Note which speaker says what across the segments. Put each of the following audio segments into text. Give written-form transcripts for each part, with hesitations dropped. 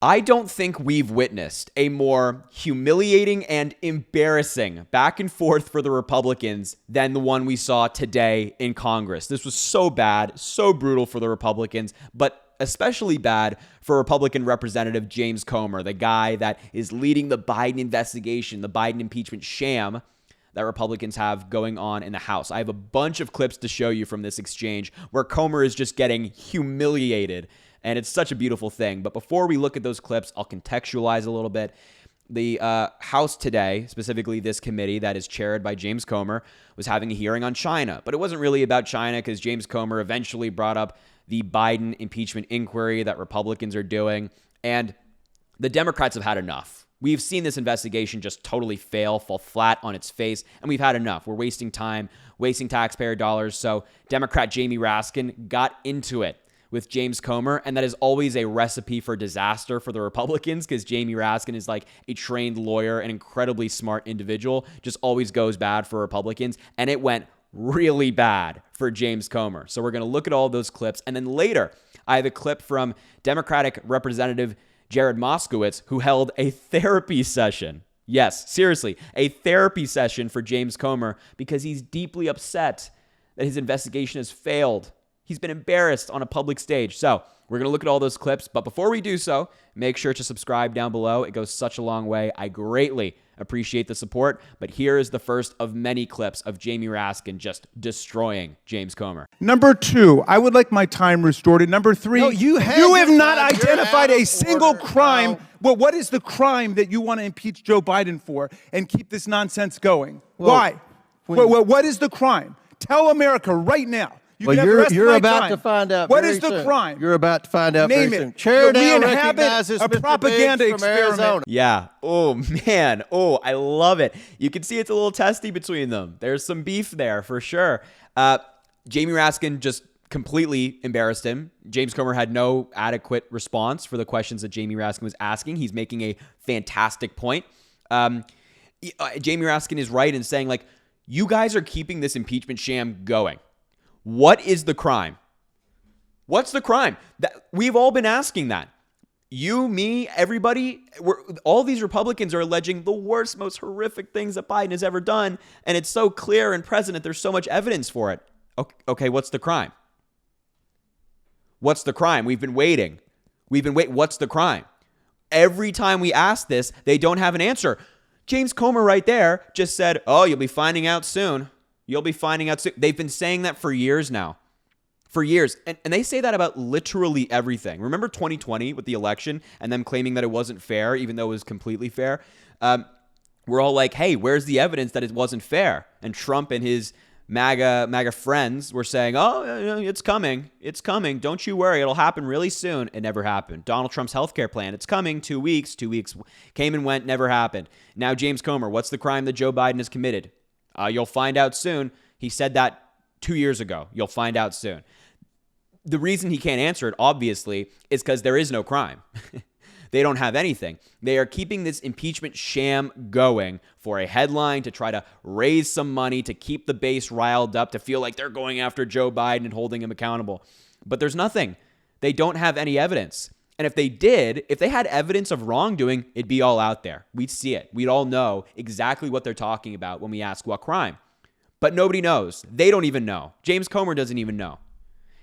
Speaker 1: I don't think we've witnessed a more humiliating and embarrassing back and forth for the Republicans than the one we saw today in Congress. This was so bad, so brutal for the Republicans, but especially bad for Republican Representative James Comer, the guy that is leading the Biden investigation, the Biden impeachment sham that Republicans have going on in the House. I have a bunch of clips to show you from this exchange where Comer is just getting humiliated. And it's such a beautiful thing. But before we look at those clips, I'll contextualize a little bit. The House today, specifically this committee that is chaired by James Comer, was having a hearing on China. But it wasn't really about China because James Comer eventually brought up the Biden impeachment inquiry that Republicans are doing. And the Democrats have had enough. We've seen this investigation just totally fail, fall flat on its face, and we've had enough. We're wasting time, wasting taxpayer dollars. So Democrat Jamie Raskin got into it with James Comer, and that is always a recipe for disaster for the Republicans because Jamie Raskin is like a trained lawyer, an incredibly smart individual, just always goes bad for Republicans, and it went really bad for James Comer. So we're going to look at all those clips, and then later, I have a clip from Democratic Representative Jared Moskowitz, who held a therapy session. Yes, seriously, a therapy session for James Comer because he's deeply upset that his investigation has failed. He's been embarrassed on a public stage. So we're going to look at all those clips. But before we do so, make sure to subscribe down below. It goes such a long way. I greatly appreciate the support. But here is the first of many clips of Jamie Raskin just destroying James Comer.
Speaker 2: Number 2, I would like my time restored. And number 3,
Speaker 3: No, you
Speaker 2: have not
Speaker 3: time.
Speaker 2: identified a single
Speaker 3: Order.
Speaker 2: crime.
Speaker 3: No.
Speaker 2: Well, what is the crime that you want to impeach Joe Biden for and keep this nonsense going?
Speaker 3: Well,
Speaker 2: Why? What is the crime? Tell America right now.
Speaker 3: Well, you're about to find out.
Speaker 2: What
Speaker 3: very
Speaker 2: is the
Speaker 3: soon.
Speaker 2: crime?
Speaker 3: You're about to find out
Speaker 2: Name
Speaker 3: very
Speaker 2: it.
Speaker 3: soon. Chair
Speaker 2: We
Speaker 3: now
Speaker 2: inhabit
Speaker 3: recognizes
Speaker 2: a
Speaker 3: Mr.
Speaker 2: propaganda
Speaker 3: Biggs from
Speaker 2: experiment.
Speaker 3: Arizona.
Speaker 1: Yeah. Oh, man. Oh, I love it. You can see it's a little testy between them. There's some beef there for sure. Jamie Raskin just completely embarrassed him. James Comer had no adequate response for the questions that Jamie Raskin was asking. He's making a fantastic point. Jamie Raskin is right in saying, like, you guys are keeping this impeachment sham going. What is the crime? What's the crime? We've all been asking that. You, me, everybody, all these Republicans are alleging the worst, most horrific things that Biden has ever done, and it's so clear and present that there's so much evidence for it. Okay, what's the crime? What's the crime? We've been waiting. What's the crime? Every time we ask this, they don't have an answer. James Comer right there just said, oh, you'll be finding out soon. You'll be finding out soon. They've been saying that for years now. For years. And they say that about literally everything. Remember 2020 with the election and them claiming that it wasn't fair, even though it was completely fair? We're all like, hey, where's the evidence that it wasn't fair? And Trump and his MAGA friends were saying, oh, it's coming. It's coming. Don't you worry. It'll happen really soon. It never happened. Donald Trump's healthcare plan. It's coming. 2 weeks. 2 weeks came and went. Never happened. Now, James Comer, what's the crime that Joe Biden has committed? You'll find out soon. He said that 2 years ago. You'll find out soon. The reason he can't answer it, obviously, is because there is no crime. They don't have anything. They are keeping this impeachment sham going for a headline to try to raise some money, to keep the base riled up, to feel like they're going after Joe Biden and holding him accountable. But there's nothing. They don't have any evidence. And if they did, if they had evidence of wrongdoing, it'd be all out there. We'd see it. We'd all know exactly what they're talking about when we ask what crime. But nobody knows. They don't even know. James Comer doesn't even know.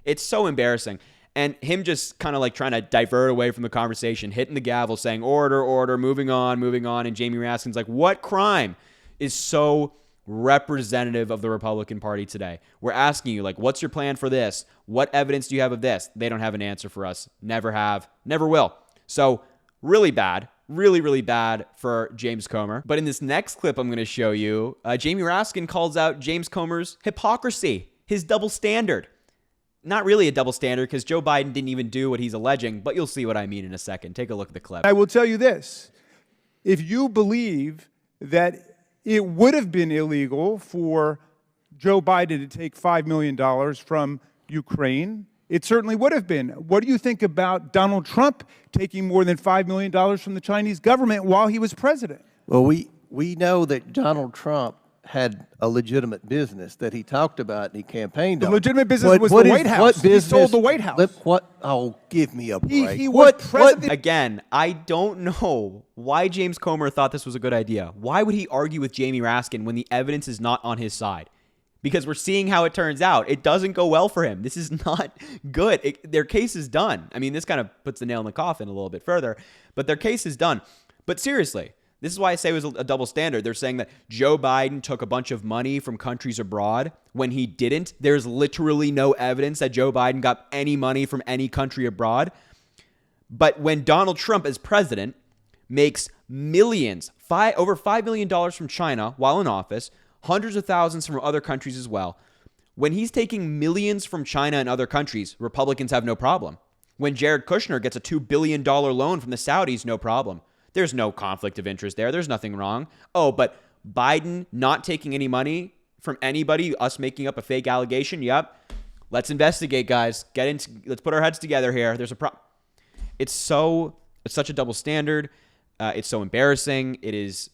Speaker 1: It's so embarrassing. And him just kind of like trying to divert away from the conversation, hitting the gavel, saying, order, order, moving on. And Jamie Raskin's like, what crime is so representative of the Republican Party today? We're asking you, like, what's your plan for this? What evidence do you have of this? They don't have an answer for us. Never have, never will. So really bad, really bad for James Comer. But in this next clip I'm going to show you, Jamie Raskin calls out James Comer's hypocrisy, his double standard. Not really a double standard because Joe Biden didn't even do what he's alleging, but you'll see what I mean in a second. Take a look at the clip.
Speaker 2: I will tell you this. If you believe that it would have been illegal for Joe Biden to take $5 million from Ukraine, it certainly would have been. What do you think about Donald Trump taking more than $5 million from the Chinese government while he was president?
Speaker 3: Well, we know that Donald Trump had a legitimate business that he talked about and he campaigned on.
Speaker 2: The legitimate business was the White House.
Speaker 3: What business?
Speaker 2: He sold the White House.
Speaker 3: Oh, give me a break.
Speaker 2: He was president.
Speaker 1: Again, I don't know why James Comer thought this was a good idea. Why would he argue with Jamie Raskin when the evidence is not on his side? Because we're seeing how it turns out. It doesn't go well for him. This is not good. Their case is done. I mean, this kind of puts the nail in the coffin a little bit further, but their case is done. But seriously, this is why I say it was a double standard. They're saying that Joe Biden took a bunch of money from countries abroad when he didn't. There's literally no evidence that Joe Biden got any money from any country abroad. But when Donald Trump as president makes millions, over $5 million from China while in office, hundreds of thousands from other countries as well. When he's taking millions from China and other countries, Republicans have no problem. When Jared Kushner gets a $2 billion loan from the Saudis, no problem. There's no conflict of interest there. There's nothing wrong. Oh, but Biden not taking any money from anybody, us making up a fake allegation? Yep. Let's investigate, guys. Let's put our heads together here. There's a problem. It's such a double standard. It's so embarrassing. It is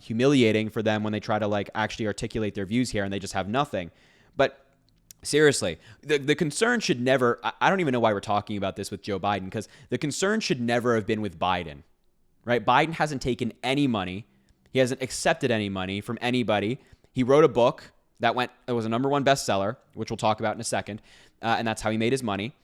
Speaker 1: humiliating for them when they try to actually articulate their views here and they just have nothing. But seriously, the concern should never, I don't even know why we're talking about this with Joe Biden, because the concern should never have been with Biden, right? Biden hasn't taken any money. He hasn't accepted any money from anybody. He wrote a book that was a #1 bestseller, which we'll talk about in a second. And that's how he made his money.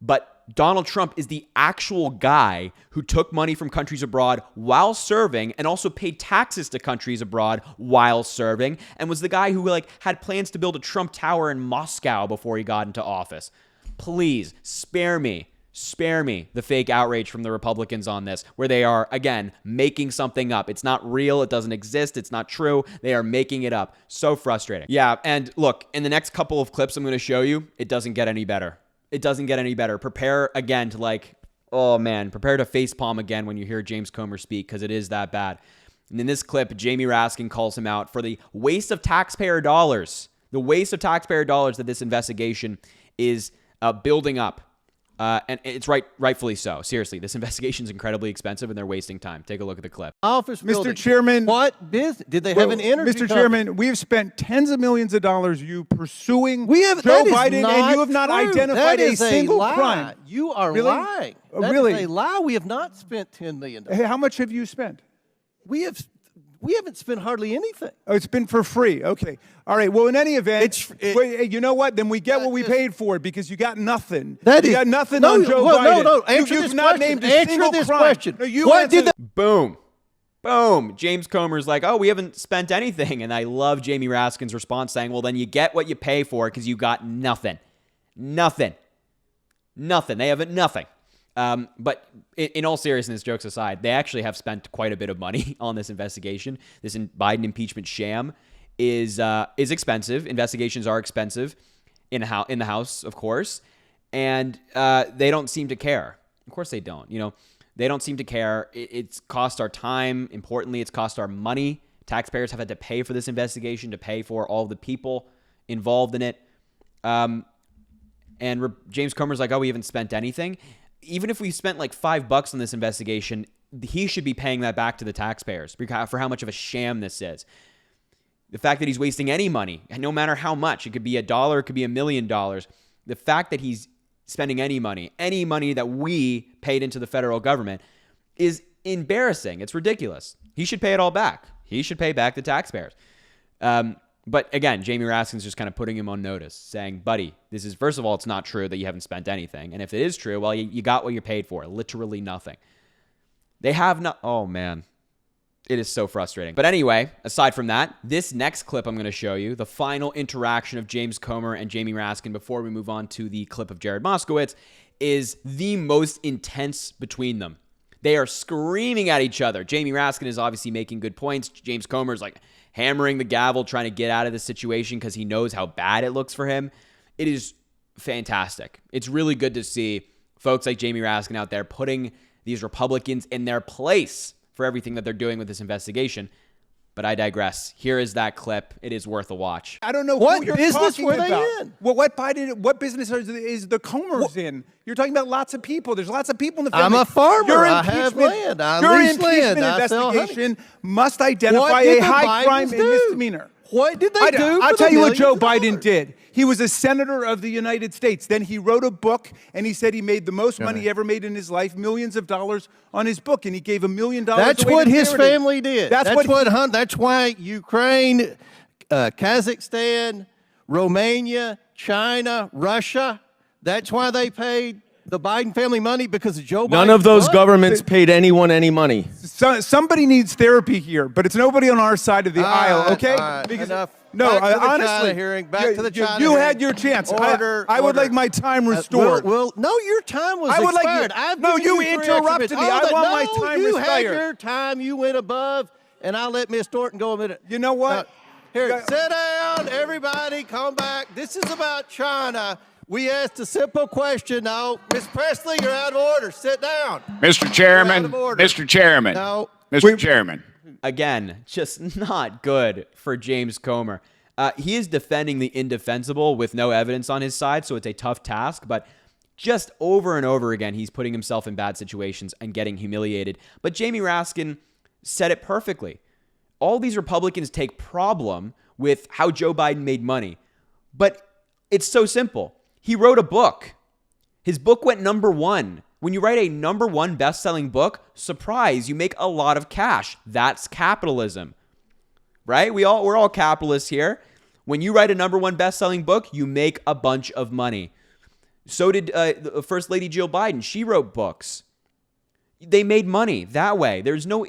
Speaker 1: But Donald Trump is the actual guy who took money from countries abroad while serving and also paid taxes to countries abroad while serving, and was the guy who had plans to build a Trump Tower in Moscow before he got into office. Please spare me the fake outrage from the Republicans on this, where they are, again, making something up. It's not real. It doesn't exist. It's not true. They are making it up. So frustrating. Yeah, and look, in the next couple of clips I'm going to show you, it doesn't get any better. It doesn't get any better. Prepare again to prepare to facepalm again when you hear James Comer speak, because it is that bad. And in this clip, Jamie Raskin calls him out for the waste of taxpayer dollars. The waste of taxpayer dollars that this investigation is building up. And it's rightfully so. Seriously, this investigation is incredibly expensive and they're wasting time. Take a look at the clip.
Speaker 3: Office building.
Speaker 2: Mr. Chairman.
Speaker 3: What business? Did they have an interview?
Speaker 2: Mr. Chairman, we have spent tens of millions of dollars pursuing Joe Biden, and you have not identified a single crime.
Speaker 3: You are lying. That is a lie. We have not spent $10 million.
Speaker 2: Hey, how much have you spent?
Speaker 3: We haven't spent hardly anything.
Speaker 2: Oh, it's been for free. Okay. All right. Well, in any event, you know what? Then we get what we paid for, because you got nothing. You got nothing on Joe Biden.
Speaker 3: No. You've not named a single crime.
Speaker 2: No, you answered.
Speaker 1: Boom. James Comer's like, oh, we haven't spent anything. And I love Jamie Raskin's response saying, well, then you get what you pay for, because you got nothing. Nothing. They have nothing. But in all seriousness, jokes aside, they actually have spent quite a bit of money on this investigation. This Biden impeachment sham is expensive. Investigations are expensive in the House, of course, and they don't seem to care. Of course, they don't. They don't seem to care. It's cost our time. Importantly, it's cost our money. Taxpayers have had to pay for this investigation, to pay for all the people involved in it. And James Comer's like, oh, we haven't spent anything. Even if we spent $5 on this investigation, he should be paying that back to the taxpayers for how much of a sham this is. The fact that he's wasting any money, and no matter how much, it could be $1, it could be $1 million. The fact that he's spending any money that we paid into the federal government is embarrassing. It's ridiculous. He should pay it all back. He should pay back the taxpayers. But again, Jamie Raskin's just kind of putting him on notice, saying, buddy, this is, first of all, it's not true that you haven't spent anything. And if it is true, well, you got what you paid for, literally nothing. They have not, oh man, it is so frustrating. But anyway, aside from that, this next clip I'm going to show you, the final interaction of James Comer and Jamie Raskin before we move on to the clip of Jared Moskowitz, is the most intense between them. They are screaming at each other. Jamie Raskin is obviously making good points. James Comer's hammering the gavel, trying to get out of the situation because he knows how bad it looks for him. It is fantastic. It's really good to see folks like Jamie Raskin out there putting these Republicans in their place for everything that they're doing with this investigation. But I digress. Here is that clip. It is worth a watch.
Speaker 2: I don't know
Speaker 3: what
Speaker 2: who you're
Speaker 3: business
Speaker 2: talking
Speaker 3: were they
Speaker 2: about.
Speaker 3: in.
Speaker 2: Well, what business is the Comers in? You're talking about lots of people. There's lots of people in the family.
Speaker 3: I'm a farmer.
Speaker 2: Your
Speaker 3: I have land. I
Speaker 2: your
Speaker 3: lease land.
Speaker 2: impeachment
Speaker 3: I sell honey.
Speaker 2: investigation must identify a high crime and misdemeanor.
Speaker 3: What did they do?
Speaker 2: I'll
Speaker 3: for
Speaker 2: tell
Speaker 3: the
Speaker 2: you what Joe
Speaker 3: millions of
Speaker 2: Biden
Speaker 3: dollars?
Speaker 2: did. He was a senator of the United States. Then he wrote a book, and he said he made the most money he ever made in his life, millions of dollars on his book, and he gave $1 million
Speaker 3: That's
Speaker 2: away
Speaker 3: what
Speaker 2: to
Speaker 3: his
Speaker 2: charity.
Speaker 3: family did. That's why Ukraine, Kazakhstan, Romania, China, Russia, that's why they paid the Biden family money, because of Joe Biden.
Speaker 4: None of those governments paid anyone any money.
Speaker 2: Somebody needs therapy here, but it's nobody on our side of the aisle, okay?
Speaker 3: All right,
Speaker 2: Because
Speaker 3: enough.
Speaker 2: no,
Speaker 3: Back to the
Speaker 2: honestly,
Speaker 3: China hearing. Back to the China
Speaker 2: you
Speaker 3: hearing.
Speaker 2: had your chance.
Speaker 3: Order,
Speaker 2: I would
Speaker 3: order.
Speaker 2: like my time restored.
Speaker 3: Well, no, your time was
Speaker 2: I would like
Speaker 3: expired.
Speaker 2: you-
Speaker 3: I've
Speaker 2: no,
Speaker 3: given
Speaker 2: you
Speaker 3: 3 extra
Speaker 2: interrupted
Speaker 3: minutes.
Speaker 2: me. I
Speaker 3: Hold
Speaker 2: want
Speaker 3: on.
Speaker 2: my
Speaker 3: No,
Speaker 2: time
Speaker 3: you
Speaker 2: restored.
Speaker 3: had your time. You went above, and I let Miss Thornton go a minute.
Speaker 2: You know what?
Speaker 3: Here, sit down, everybody. Come back. This is about China. We asked a simple question. No, Miss Presley, you're out of order. Sit down.
Speaker 5: Mr. Chairman,
Speaker 3: You're out of order.
Speaker 5: Mr. Chairman,
Speaker 3: No.
Speaker 5: Mr. Chairman.
Speaker 1: Again, just not good for James Comer. He is defending the indefensible with no evidence on his side, so it's a tough task, but just over and over again, he's putting himself in bad situations and getting humiliated. But Jamie Raskin said it perfectly. All these Republicans take problem with how Joe Biden made money, but it's so simple. He wrote a book. His book went #1. When you write a #1 best-selling book, surprise, you make a lot of cash. That's capitalism, right? We're all capitalists here. When you write a #1 best-selling book, you make a bunch of money. So did the First Lady Jill Biden. She wrote books. They made money that way. There's no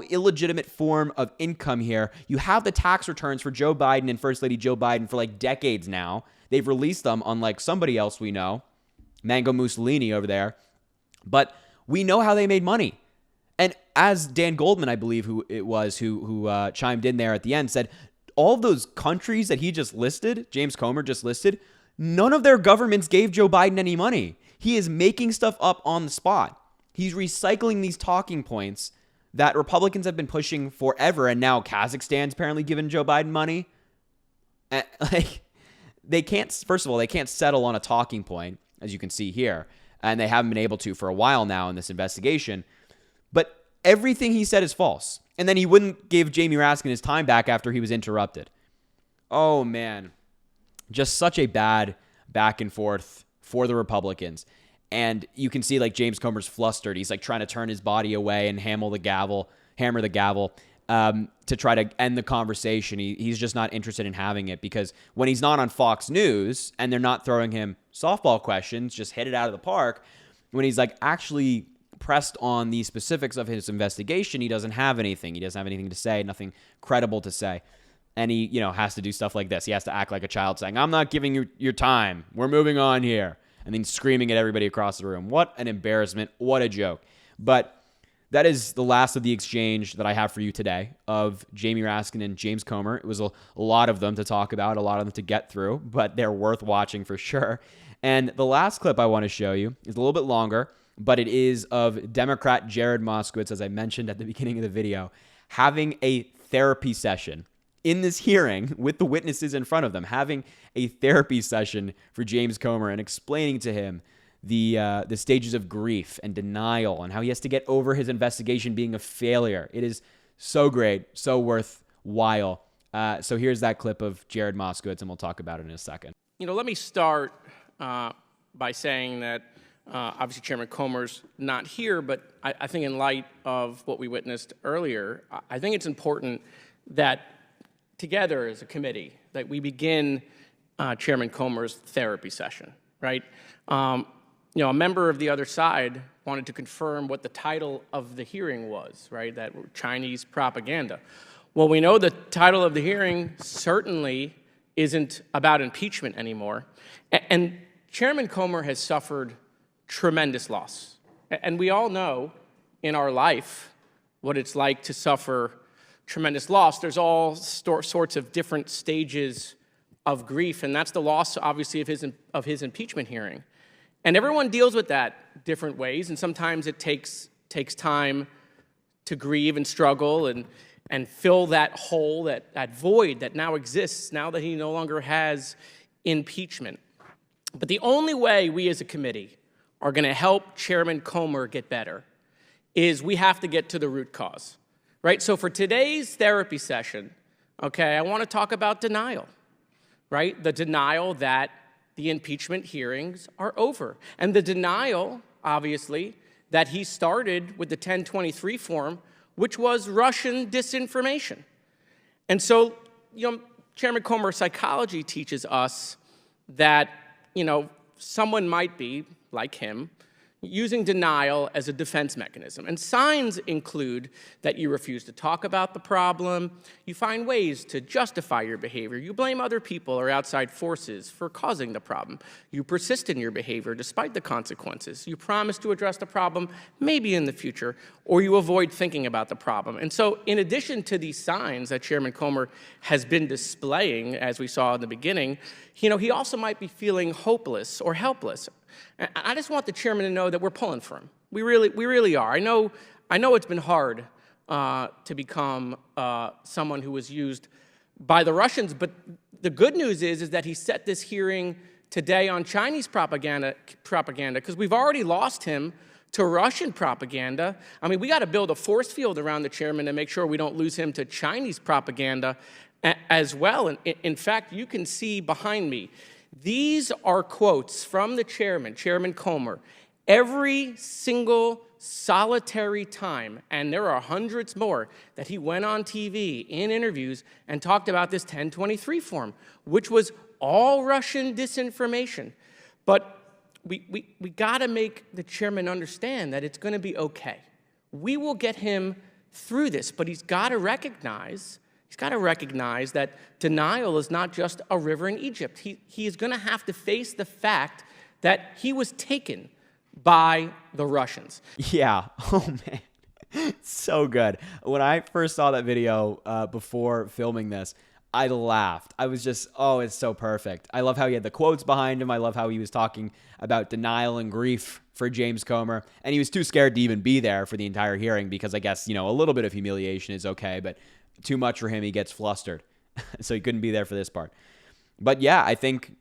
Speaker 1: illegitimate form of income here. You have the tax returns for Joe Biden and First Lady Jill Biden for like decades now. They've released them, unlike somebody else we know, Mango Mussolini over there. But we know how they made money. And as Dan Goldman, I believe who chimed in there at the end, said, all of those countries that he just listed, James Comer just listed, none of their governments gave Joe Biden any money. He is making stuff up on the spot. He's recycling these talking points that Republicans have been pushing forever, and now Kazakhstan's apparently given Joe Biden money. And, they can't settle on a talking point, as you can see here, and they haven't been able to for a while now in this investigation. But everything he said is false. And then he wouldn't give Jamie Raskin his time back after he was interrupted. Oh, man. Just such a bad back and forth for the Republicans. And you can see like James Comer's flustered. He's like trying to turn his body away and hammer the gavel to try to end the conversation. He's just not interested in having it, because when he's not on Fox News and they're not throwing him softball questions, just hit it out of the park, when he's like actually pressed on the specifics of his investigation, he doesn't have anything. He doesn't have anything to say, nothing credible to say. And he, has to do stuff like this. He has to act like a child saying, I'm not giving you your time. We're moving on here. And then screaming at everybody across the room. What an embarrassment. What a joke. But that is the last of the exchange that I have for you today of Jamie Raskin and James Comer. It was a lot of them to talk about, a lot of them to get through, but they're worth watching for sure. And the last clip I want to show you is a little bit longer, but it is of Democrat Jared Moskowitz, as I mentioned at the beginning of the video, having a therapy session in this hearing with the witnesses in front of them, having a therapy session for James Comer and explaining to him the stages of grief and denial and how he has to get over his investigation being a failure. It is so great, so worthwhile. So here's that clip of Jared Moskowitz, and we'll talk about it in a second.
Speaker 6: Let me start by saying that obviously Chairman Comer's not here, but I think in light of what we witnessed earlier, I think it's important that together as a committee that we begin Chairman Comer's therapy session, right? A member of the other side wanted to confirm what the title of the hearing was, right? That Chinese propaganda. Well, we know the title of the hearing certainly isn't about impeachment anymore. And Chairman Comer has suffered tremendous loss. And we all know in our life what it's like to suffer tremendous loss. There's all sorts of different stages of grief, and that's the loss, obviously, of his impeachment hearing. And everyone deals with that different ways, and sometimes it takes time to grieve and struggle and fill that hole, that void that now exists now that he no longer has impeachment. But the only way we as a committee are going to help Chairman Comer get better is we have to get to the root cause. Right, so for today's therapy session, okay, I want to talk about denial, right? The denial that the impeachment hearings are over. And the denial, obviously, that he started with the 1023 form, which was Russian disinformation. And so, Chairman Comer, psychology teaches us that, someone might be, like him, using denial as a defense mechanism. And signs include that you refuse to talk about the problem, you find ways to justify your behavior, you blame other people or outside forces for causing the problem, you persist in your behavior despite the consequences, you promise to address the problem maybe in the future, or you avoid thinking about the problem. And so in addition to these signs that Chairman Comer has been displaying, as we saw in the beginning, he also might be feeling hopeless or helpless. I just want the chairman to know that we're pulling for him. We really are. I know it's been hard to become someone who was used by the Russians, but the good news is that he set this hearing today on Chinese propaganda because we've already lost him to Russian propaganda. I mean, we got to build a force field around the chairman to make sure we don't lose him to Chinese propaganda as well. And in fact, you can see behind me, these are quotes from the chairman, Chairman Comer, every single solitary time, and there are hundreds more, that he went on TV in interviews and talked about this 1023 form, which was all Russian disinformation. But we got to make the chairman understand that it's going to be okay. We will get him through this, but he's got to recognize that denial is not just a river in Egypt. He is going to have to face the fact that he was taken by the Russians.
Speaker 1: Yeah. Oh, man. So good. When I first saw that video before filming this, I laughed. I was just, oh, it's so perfect. I love how he had the quotes behind him. I love how he was talking about denial and grief for James Comer. And he was too scared to even be there for the entire hearing because I guess, a little bit of humiliation is okay, but too much for him, he gets flustered. So he couldn't be there for this part. But yeah, I think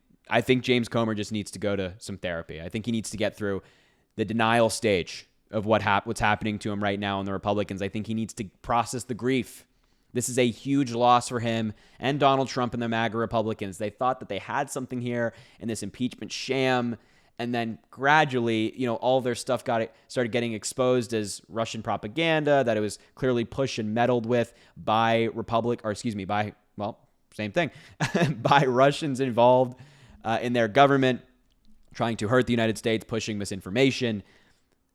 Speaker 1: James Comer just needs to go to some therapy. I think he needs to get through the denial stage of what's happening to him right now in the Republicans. I think he needs to process the grief. This is a huge loss for him and Donald Trump and the MAGA Republicans. They thought that they had something here in this impeachment sham. And then gradually, all of their stuff started getting exposed as Russian propaganda, that it was clearly pushed and meddled with by same thing, by Russians involved in their government, trying to hurt the United States, pushing misinformation.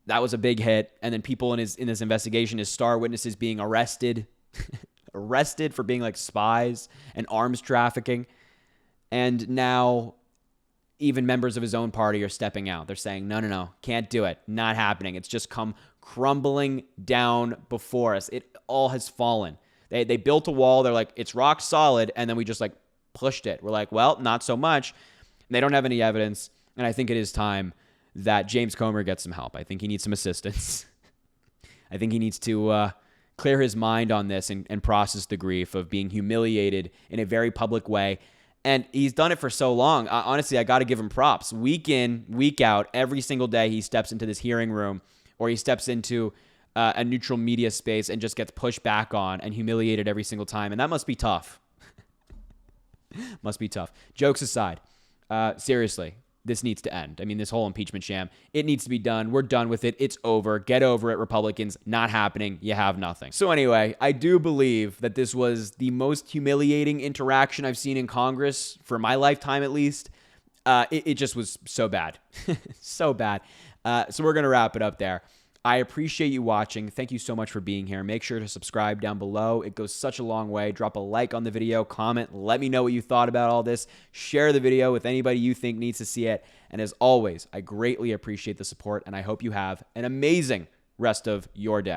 Speaker 1: That was a big hit. And then people in this investigation, his star witnesses being arrested for being like spies and arms trafficking. And now even members of his own party are stepping out. They're saying, no, can't do it. Not happening. It's just come crumbling down before us. It all has fallen. They built a wall. They're like, it's rock solid. And then we just pushed it. We're like, well, not so much. And they don't have any evidence. And I think it is time that James Comer gets some help. I think he needs some assistance. I think he needs to clear his mind on this and process the grief of being humiliated in a very public way. And he's done it for so long. Honestly, I got to give him props. Week in, week out, every single day he steps into this hearing room or he steps into a neutral media space and just gets pushed back on and humiliated every single time. And that must be tough. Must be tough. Jokes aside, seriously, this needs to end. I mean, this whole impeachment sham, it needs to be done. We're done with it. It's over. Get over it, Republicans. Not happening. You have nothing. So anyway, I do believe that this was the most humiliating interaction I've seen in Congress for my lifetime, at least. It just was so bad. So bad. So we're going to wrap it up there. I appreciate you watching. Thank you so much for being here. Make sure to subscribe down below. It goes such a long way. Drop a like on the video, comment, let me know what you thought about all this. Share the video with anybody you think needs to see it. And as always, I greatly appreciate the support, and I hope you have an amazing rest of your day.